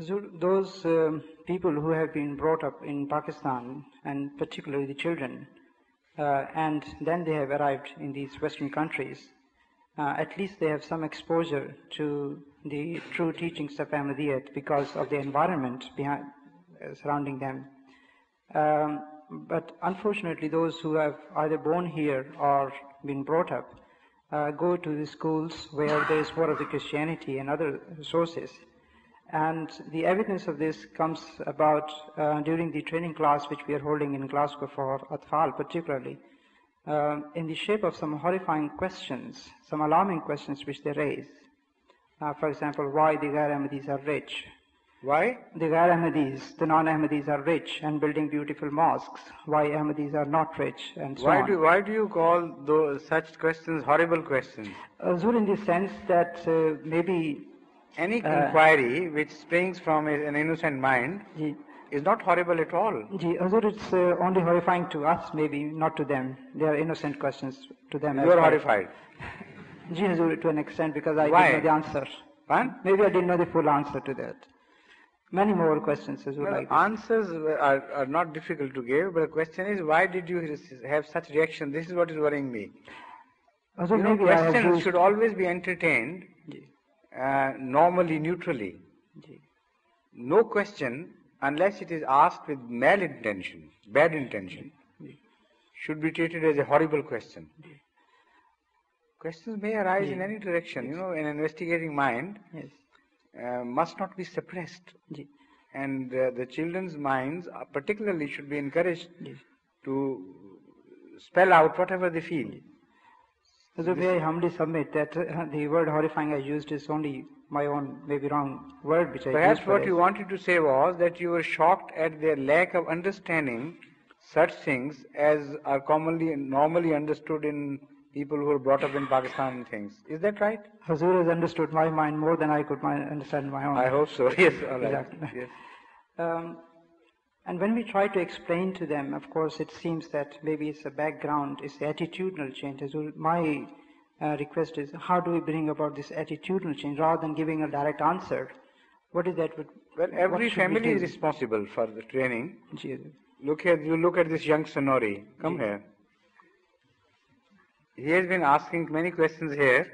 So those people who have been brought up in Pakistan, and particularly the children, and then they have arrived in these Western countries, at least they have some exposure to the true teachings of Ahmadiyyat because of the environment surrounding them. But unfortunately, those who have either born here or been brought up go to the schools where there is more of the Christianity and other sources. And the evidence of this comes about during the training class which we are holding in Glasgow for Atfal particularly, in the shape of some horrifying questions, some alarming questions which they raise. For example, why the Ghair Ahmadis are rich. Why? The Ghair Ahmadis, the non-Ahmadis are rich and building beautiful mosques. Why Ahmadis are not rich, and so on. Why do you call such questions horrible questions? Zur, in the sense that maybe any inquiry which springs from an innocent mind is not horrible at all. Hazur, it's only horrifying to us, maybe, not to them. They are innocent questions to them. You are horrified? Hazur, to an extent, because I Why? didn't know the answer. What? Maybe I didn't know the full answer to that. Many more questions, Hazur, well, like this. Answers are not difficult to give, but the question is, why did you have such reaction? This is what is worrying me. Hazur, you know, maybe questions should always be entertained normally, neutrally. No question, unless it is asked with malintention, bad intention, should be treated as a horrible question. Questions may arise in any direction. You know, an investigating mind must not be suppressed. And the children's minds particularly should be encouraged to spell out whatever they feel. So may I humbly submit that the word horrifying I used is only my own, maybe wrong word which I used. Perhaps what you wanted to say was that you were shocked at their lack of understanding such things as are normally understood in people who are brought up in Pakistan and things. Is that right? Hazur has understood my mind more than I could understand my own. I hope so. Yes, all right. Exactly. Yes. And when we try to explain to them, of course, it seems that maybe it's a background, it's the attitudinal change. So my request is, how do we bring about this attitudinal change rather than giving a direct answer? What is that? Well, every family is responsible for the training. You look at this young Sonori. Come here. He has been asking many questions here.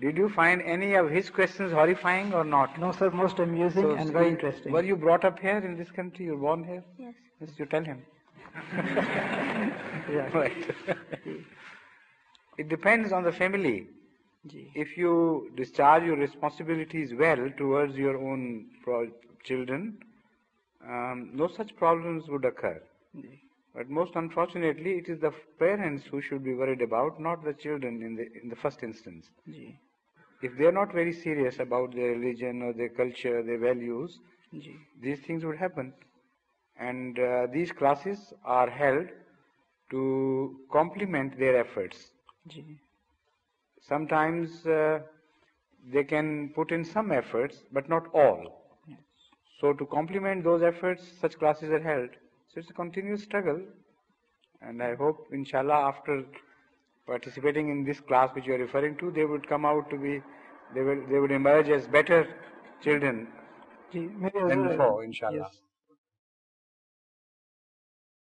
Did you find any of his questions horrifying or not? No, sir, most amusing and very interesting. Were you brought up here in this country? You were born here? Yes. Yes, you tell him. Right. It depends on the family. If you discharge your responsibilities well towards your own children, no such problems would occur. But most unfortunately, it is the parents who should be worried about, not the children in the first instance. If they are not very serious about their religion or their culture, their values, these things would happen. And these classes are held to complement their efforts. Sometimes they can put in some efforts, but not all. So to complement those efforts, such classes are held. So it's a continuous struggle, and I hope, inshallah, after participating in this class which you are referring to, they would come out to be, they would emerge as better children than before, inshallah. Yes.